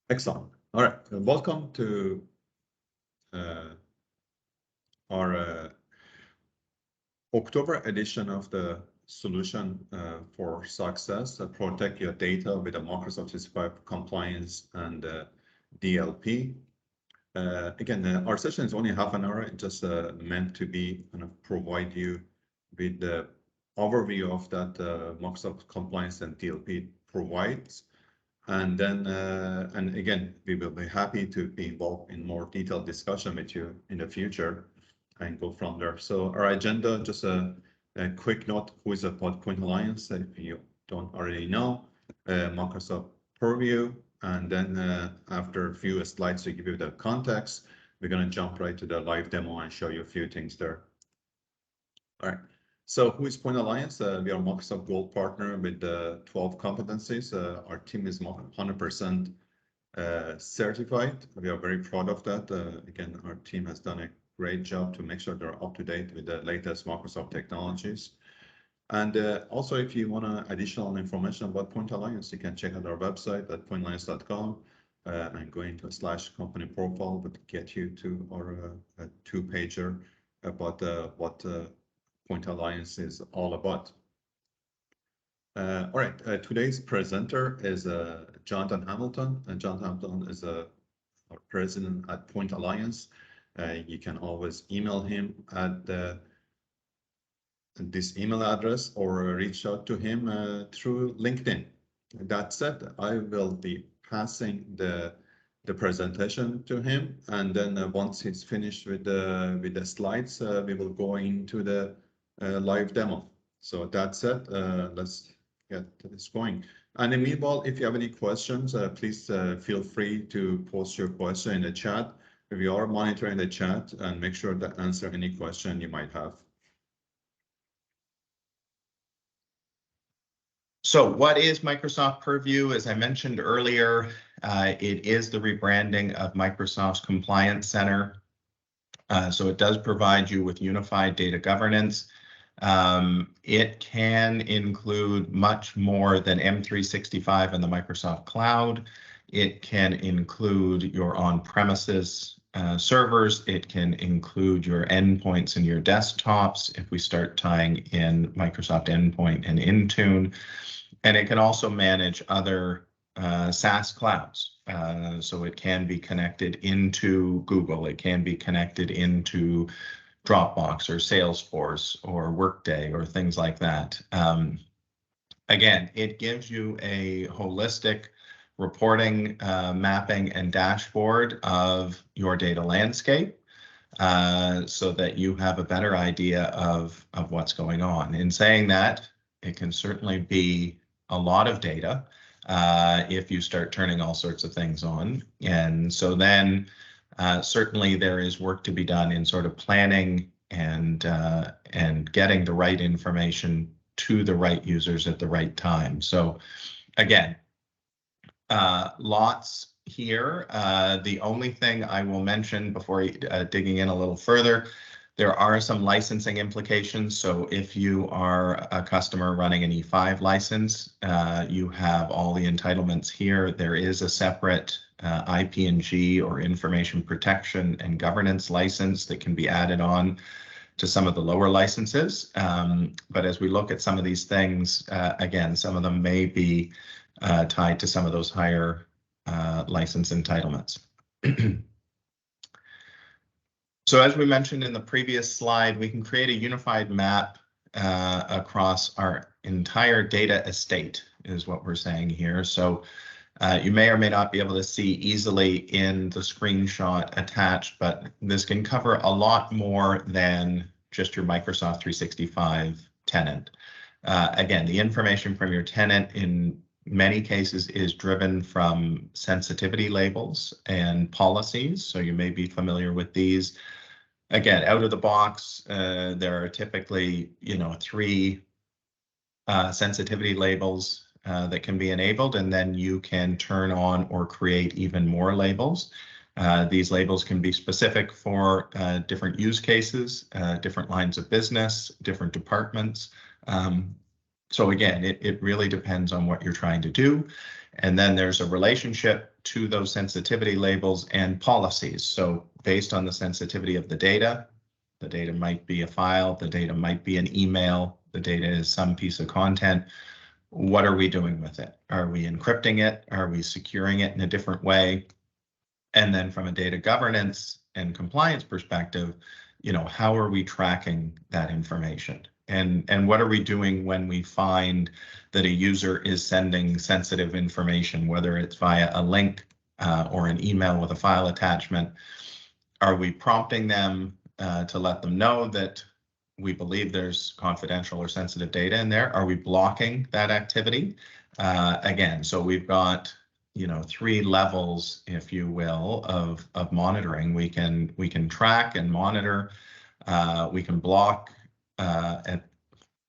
Excellent. All right. Welcome to our October edition of the Solution for Success, Protect Your Data with the Microsoft 365 Compliance and DLP. Again, our session is only half an hour. It's just meant to be kind of provide you with the overview of that Microsoft Compliance and DLP provides. And then, and again, we will be happy to be involved in more detailed discussion with you in the future and go from there. So our agenda, just a quick note, who is a Point Alliance, if you don't already know, Microsoft Purview, and then after a few slides to give you the context, we're going to jump right to the live demo and show you a few things there. All right. So who is Point Alliance? We are Microsoft Gold partner with 12 competencies. Our team is 100% certified. We are very proud of that. Again, our team has done a great job to make sure they're up to date with the latest Microsoft technologies. And also, if you want additional information about Point Alliance, you can check out our website at pointalliance.com and go into /company profile, but get you to our two-pager about what Point Alliance is all about. All right, today's presenter is Jonathan Hamilton, and Jonathan Hamilton is our president at Point Alliance. You can always email him at this email address or reach out to him through LinkedIn. That said, I will be passing the presentation to him, and then once he's finished with the slides, we will go into the live demo. So that's it. Let's get this going. And in meanwhile, if you have any questions, please feel free to post your question in the chat. We are monitoring the chat and make sure to answer any question you might have. So what is Microsoft Purview? As I mentioned earlier, it is the rebranding of Microsoft's Compliance Center. So it does provide you with unified data governance. It can include much more than M365 and the Microsoft Cloud. It can include your on-premises servers. It can include your endpoints and your desktops if we start tying in Microsoft Endpoint and Intune. And it can also manage other SaaS clouds. So it can be connected into Google. It can be connected into Dropbox or Salesforce or Workday or things like that. Again, it gives you a holistic reporting, mapping, and dashboard of your data landscape so that you have a better idea of what's going on. In saying that, it can certainly be a lot of data if you start turning all sorts of things on. And so then certainly there is work to be done in sort of planning and getting the right information to the right users at the right time. So again, lots here. The only thing I will mention before digging in a little further, there are some licensing implications. So if you are a customer running an E5 license, you have all the entitlements here. There is a separate IP&G or information protection and governance license that can be added on to some of the lower licenses. But as we look at some of these things, again, some of them may be tied to some of those higher license entitlements. So as we mentioned in the previous slide, we can create a unified map across our entire data estate is what we're saying here. So you may or may not be able to see easily in the screenshot attached, but this can cover a lot more than just your Microsoft 365 tenant. Again, the information from your tenant in many cases is driven from sensitivity labels and policies. So you may be familiar with these. Again, out of the box, there are typically, 3 sensitivity labels that can be enabled, and then you can turn on or create even more labels. These labels can be specific for different use cases, different lines of business, different departments. So again, it really depends on what you're trying to do. And then there's a relationship to those sensitivity labels and policies. So based on the sensitivity of the data might be a file, the data might be an email, the data is some piece of content. What are we doing with it? Are we encrypting it? Are we securing it in a different way? And then from a data governance and compliance perspective, how are we tracking that information? And what are we doing when we find that a user is sending sensitive information, whether it's via a link or an email with a file attachment? Are we prompting them to let them know that we believe there's confidential or sensitive data in there? Are we blocking that activity? Again, so we've got 3 levels, if you will, of monitoring. We can track and monitor. We can block at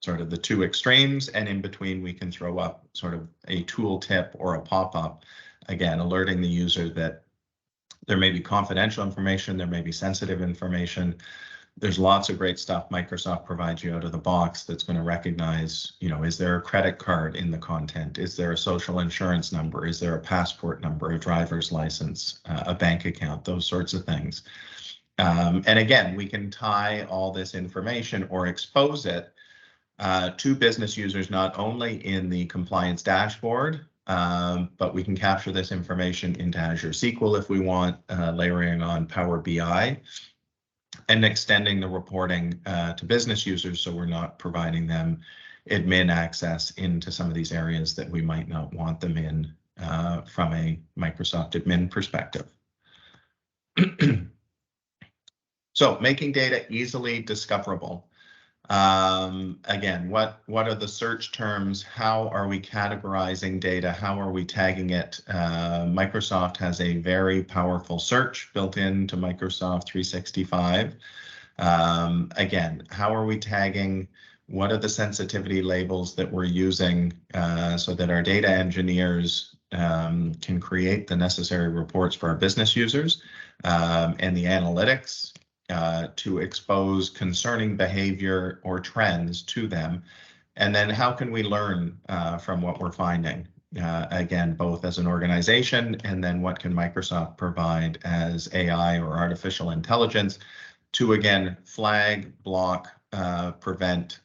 sort of the 2 extremes, and in between we can throw up sort of a tooltip or a pop-up, again alerting the user that there may be confidential information, there may be sensitive information. There's lots of great stuff Microsoft provides you out of the box that's going to recognize, is there a credit card in the content? Is there a social insurance number? Is there a passport number, a driver's license, a bank account, those sorts of things. And again, we can tie all this information or expose it to business users, not only in the compliance dashboard, but we can capture this information into Azure SQL if we want, layering on Power BI, and extending the reporting to business users, so we're not providing them admin access into some of these areas that we might not want them in from a Microsoft admin perspective. So making data easily discoverable. Again, what are the search terms? How are we categorizing data? How are we tagging it? Microsoft has a very powerful search built into Microsoft 365. Again, how are we tagging? What are the sensitivity labels that we're using so that our data engineers can create the necessary reports for our business users and the analytics to expose concerning behavior or trends to them? And then how can we learn from what we're finding? Again, both as an organization, and then what can Microsoft provide as AI or artificial intelligence to, again, flag, block, prevent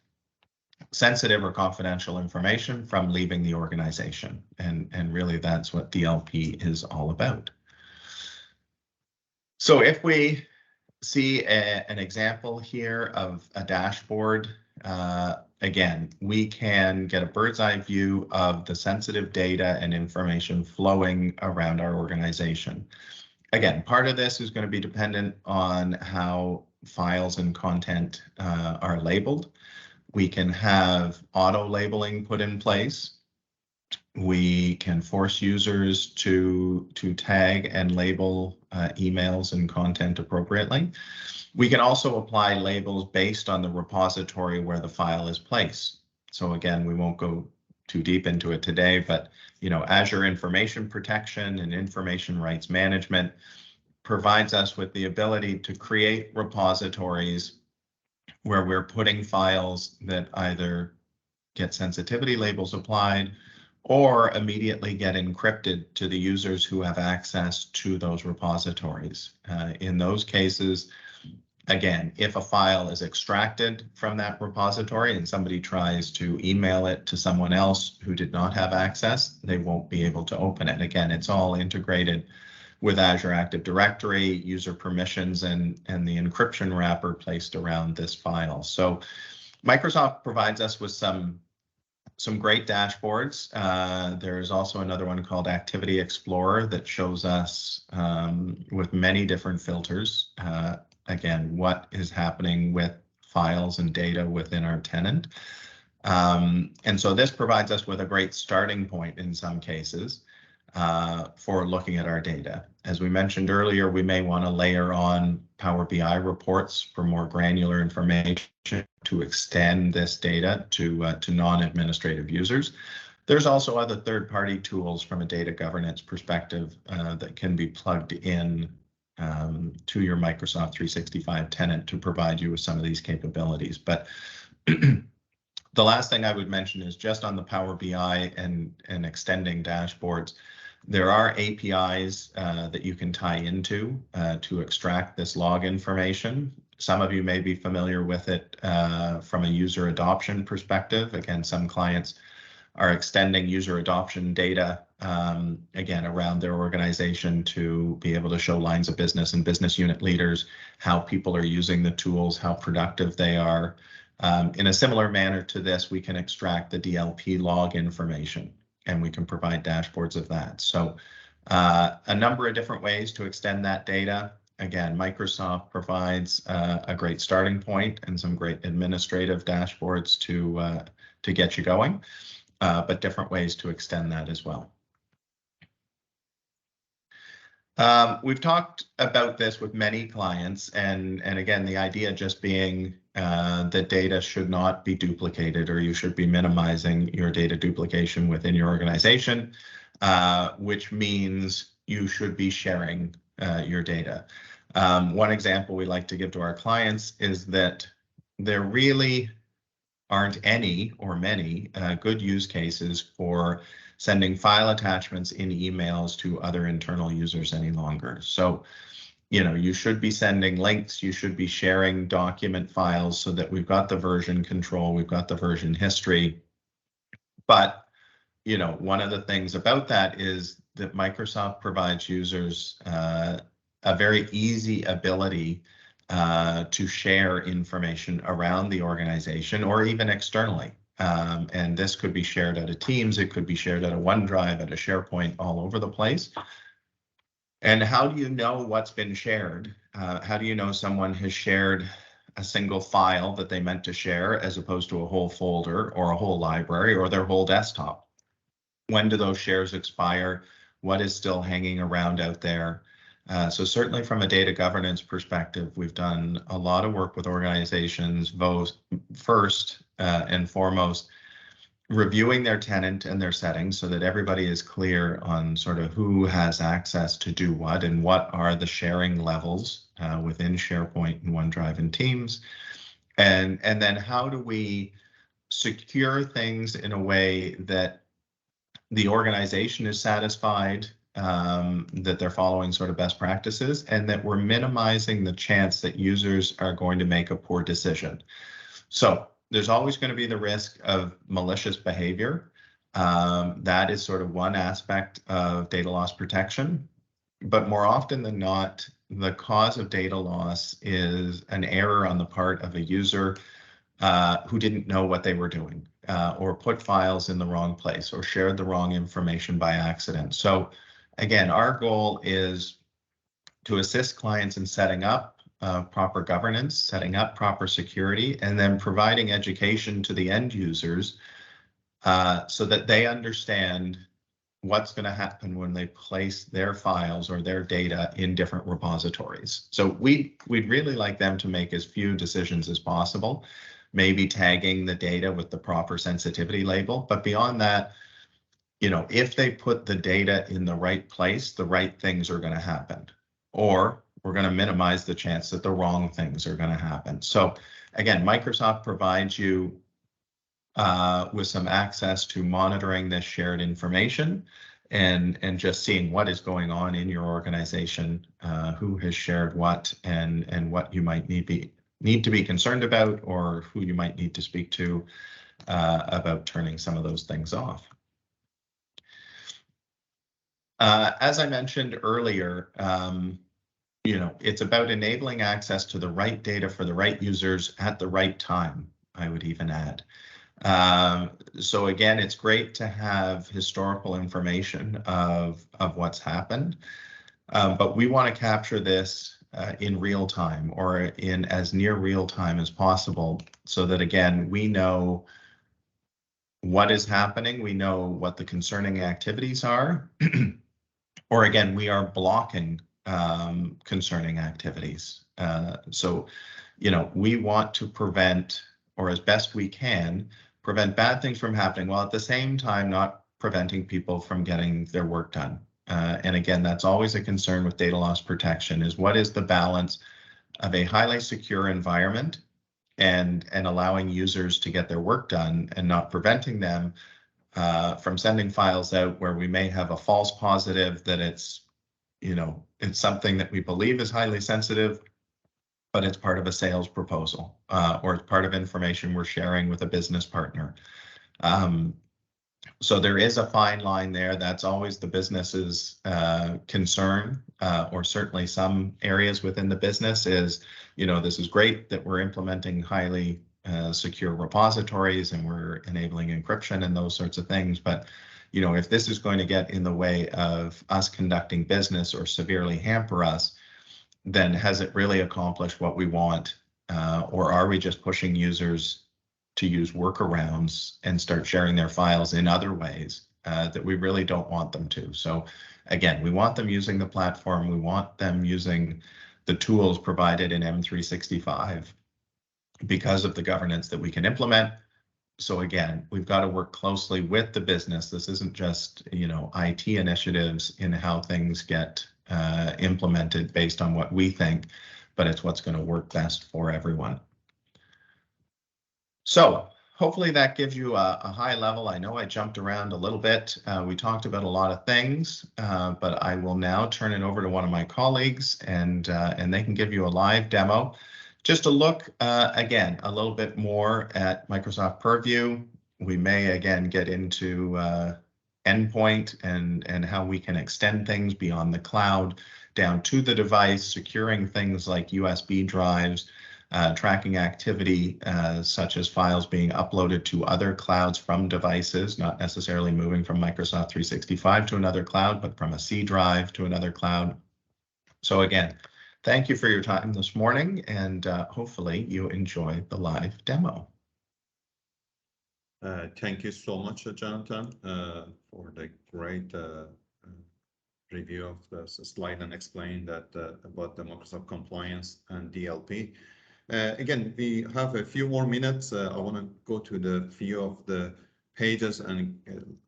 sensitive or confidential information from leaving the organization. And really that's what DLP is all about. So if we see an example here of a dashboard, again, we can get a bird's eye view of the sensitive data and information flowing around our organization. Again, part of this is going to be dependent on how files and content are labeled. We can have auto labeling put in place. We can force users to tag and label emails and content appropriately. We can also apply labels based on the repository where the file is placed. So again, we won't go too deep into it today, but Azure Information Protection and Information Rights Management provides us with the ability to create repositories where we're putting files that either get sensitivity labels applied or immediately get encrypted to the users who have access to those repositories. In those cases, again, if a file is extracted from that repository and somebody tries to email it to someone else who did not have access, they won't be able to open it. Again, it's all integrated with Azure Active Directory, user permissions, and the encryption wrapper placed around this file. So Microsoft provides us with some great dashboards. There's also another one called Activity Explorer that shows us with many different filters, again, what is happening with files and data within our tenant. And so this provides us with a great starting point in some cases for looking at our data. As we mentioned earlier, we may want to layer on Power BI reports for more granular information to extend this data to non-administrative users. There's also other third-party tools from a data governance perspective that can be plugged in to your Microsoft 365 tenant to provide you with some of these capabilities. But The last thing I would mention is just on the Power BI and extending dashboards. There are APIs that you can tie into to extract this log information. Some of you may be familiar with it from a user adoption perspective. Again, some clients are extending user adoption data, again, around their organization to be able to show lines of business and business unit leaders how people are using the tools, how productive they are. In a similar manner to this, we can extract the DLP log information and we can provide dashboards of that. So a number of different ways to extend that data. Again, Microsoft provides a great starting point and some great administrative dashboards to get you going. But different ways to extend that as well. We've talked about this with many clients, and again, the idea just being that data should not be duplicated, or you should be minimizing your data duplication within your organization, which means you should be sharing your data. One example we like to give to our clients is that there really aren't any or many good use cases for sending file attachments in emails to other internal users any longer. So, you should be sending links, you should be sharing document files so that we've got the version control, we've got the version history. But, one of the things about that is that Microsoft provides users a very easy ability to share information around the organization or even externally. And this could be shared out of Teams, it could be shared out of OneDrive, out of SharePoint, all over the place. And how do you know what's been shared? How do you know someone has shared a single file that they meant to share as opposed to a whole folder or a whole library or their whole desktop? When do those shares expire? What is still hanging around out there? So certainly from a data governance perspective, we've done a lot of work with organizations, both first and foremost, reviewing their tenant and their settings so that everybody is clear on sort of who has access to do what and what are the sharing levels within SharePoint and OneDrive and Teams. And then how do we secure things in a way that the organization is satisfied, that they're following sort of best practices, and that we're minimizing the chance that users are going to make a poor decision. So there's always going to be the risk of malicious behavior. That is sort of one aspect of data loss protection. But more often than not, the cause of data loss is an error on the part of a user who didn't know what they were doing, or put files in the wrong place, or shared the wrong information by accident. So again, our goal is to assist clients in setting up proper governance, setting up proper security, and then providing education to the end users so that they understand what's going to happen when they place their files or their data in different repositories. So we'd really like them to make as few decisions as possible, maybe tagging the data with the proper sensitivity label. But beyond that, if they put the data in the right place, the right things are going to happen, or we're going to minimize the chance that the wrong things are going to happen. So again, Microsoft provides you with some access to monitoring this shared information and just seeing what is going on in your organization, who has shared what, and what you might need to be concerned about, or who you might need to speak to about turning some of those things off. As I mentioned earlier, it's about enabling access to the right data for the right users at the right time, I would even add. So again, it's great to have historical information of what's happened, but we want to capture this in real time, or in as near real time as possible, so that again, we know what is happening, we know what the concerning activities are, or again, we are blocking concerning activities. So, we want to prevent, or as best we can, prevent bad things from happening, while at the same time not preventing people from getting their work done. And again, that's always a concern with data loss protection, is what is the balance of a highly secure environment and allowing users to get their work done and not preventing them from sending files out where we may have a false positive that it's, it's something that we believe is highly sensitive, but it's part of a sales proposal or it's part of information we're sharing with a business partner. So there is a fine line there. That's always the business's concern, or certainly some areas within the business is, this is great that we're implementing highly secure repositories and we're enabling encryption and those sorts of things. But, if this is going to get in the way of us conducting business or severely hamper us, then has it really accomplished what we want? Or are we just pushing users to use workarounds and start sharing their files in other ways that we really don't want them to? So again, we want them using the platform. We want them using the tools provided in M365 because of the governance that we can implement. So again, we've got to work closely with the business. This isn't just, IT initiatives in how things get implemented based on what we think, but it's what's going to work best for everyone. So hopefully that gives you a high level. I know I jumped around a little bit. We talked about a lot of things, but I will now turn it over to one of my colleagues and they can give you a live demo. Just to look again a little bit more at Microsoft Purview. We may again get into endpoint and how we can extend things beyond the cloud down to the device, securing things like USB drives, tracking activity such as files being uploaded to other clouds from devices, not necessarily moving from Microsoft 365 to another cloud, but from a C drive to another cloud. So again, thank you for your time this morning, and hopefully you enjoy the live demo. Thank you so much, Jonathan, for the great review of the slide and explain that about the Microsoft compliance and DLP. Again, we have a few more minutes. I want to go to the few of the pages and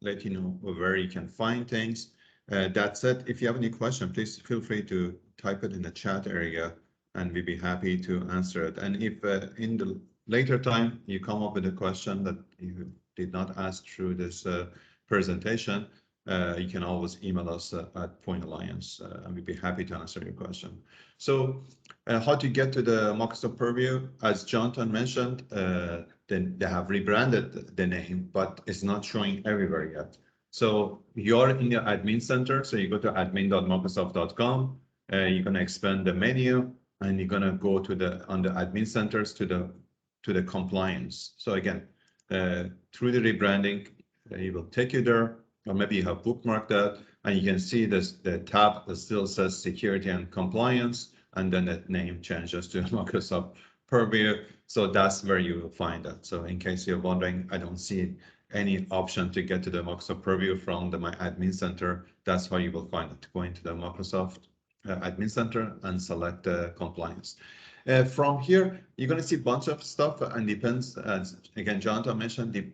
let you know where you can find things. That said, if you have any question, please feel free to type it in the chat area and we'd be happy to answer it. And if in the later time you come up with a question that you did not ask through this presentation, you can always email us at Point Alliance and we'd be happy to answer your question. So how to get to the Microsoft Purview? As Jonathan mentioned, they have rebranded the name, but it's not showing everywhere yet. So you're in the admin center. So you go to admin.microsoft.com. You're going to expand the menu and you're going to go to on the admin centers to the compliance. So again, through the rebranding, it will take you there, or maybe you have bookmarked that, and you can see this, the tab that still says security and compliance, and then the name changes to Microsoft Purview. So that's where you will find that. So in case you're wondering, I don't see any option to get to the Microsoft Purview from my admin center. That's how you will find it. Go into the Microsoft admin center and select the compliance. From here, you're going to see a bunch of stuff, and depends, as again, Jonathan mentioned,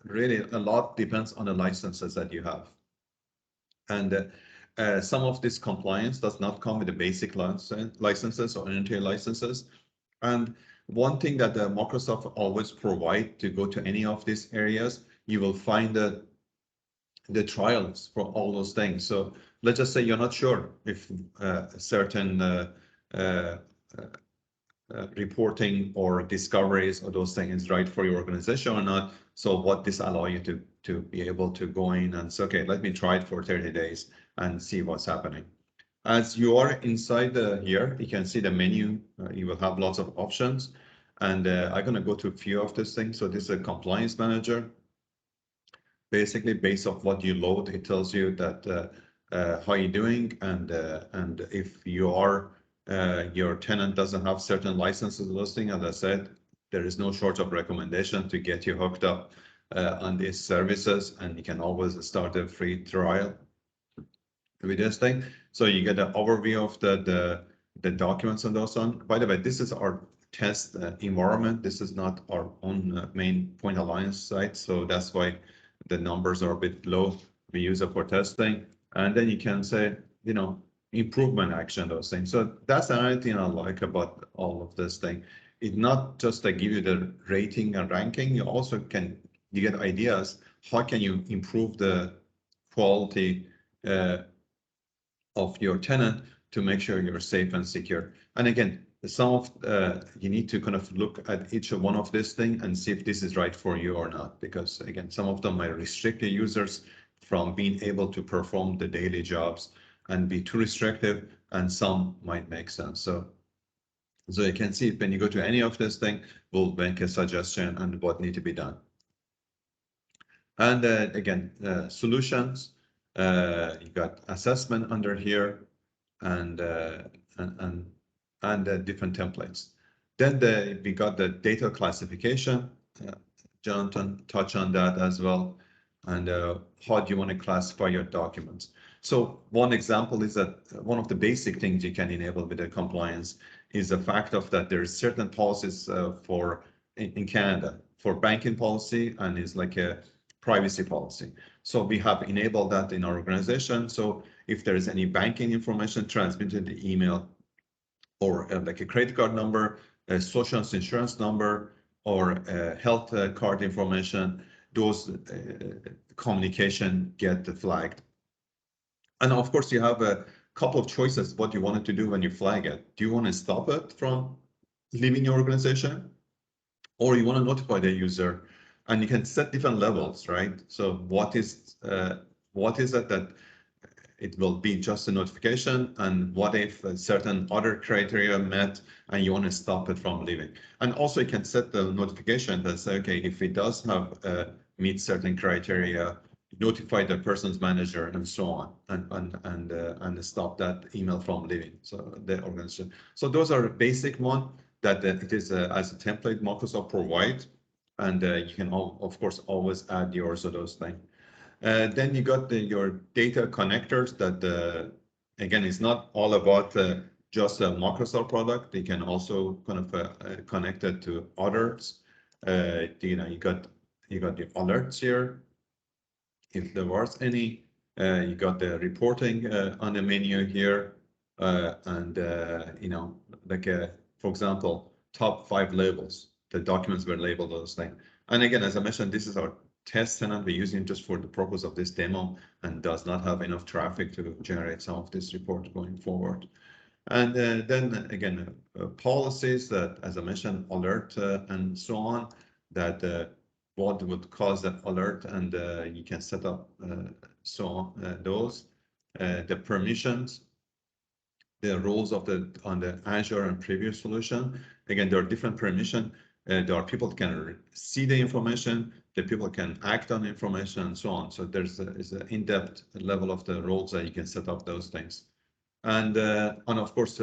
really a lot depends on the licenses that you have. And some of this compliance does not come with the basic licenses or entry licenses. And one thing that Microsoft always provide to go to any of these areas, you will find the trials for all those things. So let's just say you're not sure if certain reporting or discoveries or those things is right for your organization or not. So what this allow you to be able to go in and say, okay, let me try it for 30 days and see what's happening. As you are inside here, you can see the menu. You will have lots of options. And I'm going to go to a few of these things. So this is a compliance manager. Basically, based off what you load, it tells you that how you're doing, and if you are your tenant doesn't have certain licenses listing. As I said, there is no short of recommendation to get you hooked up on these services, and you can always start a free trial with this thing. So you get an overview of the documents and those on. By the way, this is our test environment. This is not our own main Point Alliance site, so that's why the numbers are a bit low. We use it for testing, and then you can say, you know, improvement action, those things. So that's another thing I like about all of this thing. it's not just to give you the rating and ranking. You also you get ideas. How can you improve the quality of your tenant to make sure you're safe and secure? And again, some of you need to kind of look at each one of these things and see if this is right for you or not, because again, some of them might restrict the users from being able to perform the daily jobs and be too restrictive, and some might make sense. So you can see when you go to any of this thing, we'll make a suggestion and what need to be done. And again, solutions, you got assessment under here, and different templates. Then we got the data classification. Jonathan touched on that as well. And how do you want to classify your documents? So one example is that one of the basic things you can enable with the compliance is the fact of that there's certain policies for in Canada for banking policy, and is like a privacy policy. So we have enabled that in our organization. So if there is any banking information transmitted in the email, or like a credit card number, a social insurance number, or health card information, those communication get flagged. And of course, you have a couple of choices what you wanted to do when you flag it. Do you want to stop it from leaving your organization, or you want to notify the user? And you can set different levels, right? So what is it that it will be just a notification, and what if a certain other criteria met and you want to stop it from leaving? And also you can set the notification that say, okay, if it does have meet certain criteria, notify the person's manager and so on, and stop that email from leaving so the organization. So those are basic one that it is as a template Microsoft provide, and you can of course always add yours of those things. Then you got your data connectors that, again, it's not all about just a Microsoft product. You can also kind of connect it to others. You got the alerts here. If there was any, you got the reporting on the menu here, and like for example, top 5 labels. The documents were labeled those things. And again, as I mentioned, this is our test tenant. We're using just for the purpose of this demo, and does not have enough traffic to generate some of this report going forward. And then again, policies that, as I mentioned, alert and so on, that what would cause that alert, and you can set up so on those. The permissions, the roles of on the Azure and previous solution. Again, there are different permission. There are people that can see the information, the people can act on information, and so on. So there's an in-depth level of the roles that you can set up those things. And of course,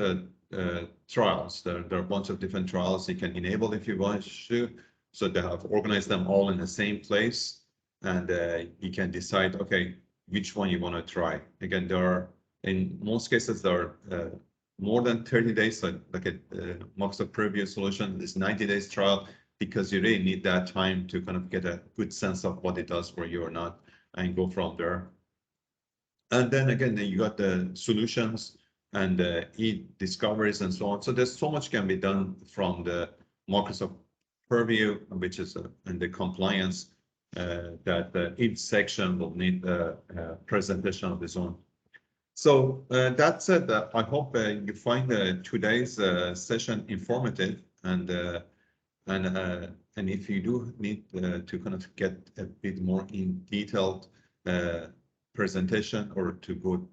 trials. There are a bunch of different trials you can enable if you want to. So they have organized them all in the same place, and you can decide, okay, which one you want to try. Again, there are, in most cases, there are more than 30 days, like a Microsoft previous solution, this 90 days trial, because you really need that time to kind of get a good sense of what it does for you or not, and go from there. And then again, you got the solutions and e-discoveries and so on. So there's so much can be done from the Microsoft purview, which is in the compliance, that each section will need a presentation of its own. So that said, I hope you find today's session informative, and if you do need to kind of get a bit more in detailed presentation, or to go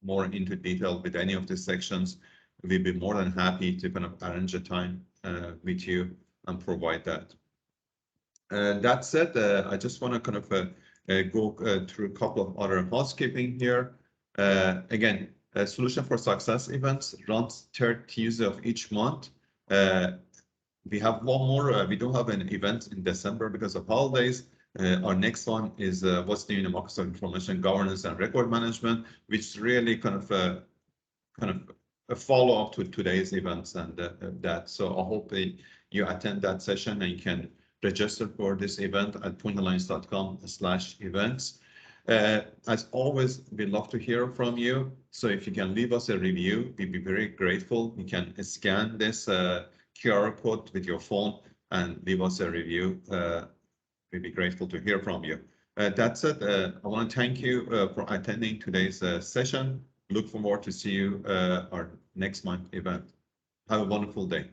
more into detail with any of the sections, we'd be more than happy to kind of arrange a time with you and provide that. That said, I just want to kind of go through a couple of other housekeeping here. Again, a Solution for Success events runs 3rd Tuesday of each month. We have one more. We do have an event in December because of holidays. Our next one is what's new in Microsoft Information Governance and Record Management, which is really kind of a follow-up to today's events and that. So I hope you attend that session, and you can register for this event at pointalliance.com/events. As always, we'd love to hear from you. So if you can leave us a review, we'd be very grateful. You can scan this QR code with your phone and leave us a review. We'd be grateful to hear from you. That's it. I want to thank you for attending today's session. Look forward to see you our next month event. Have a wonderful day.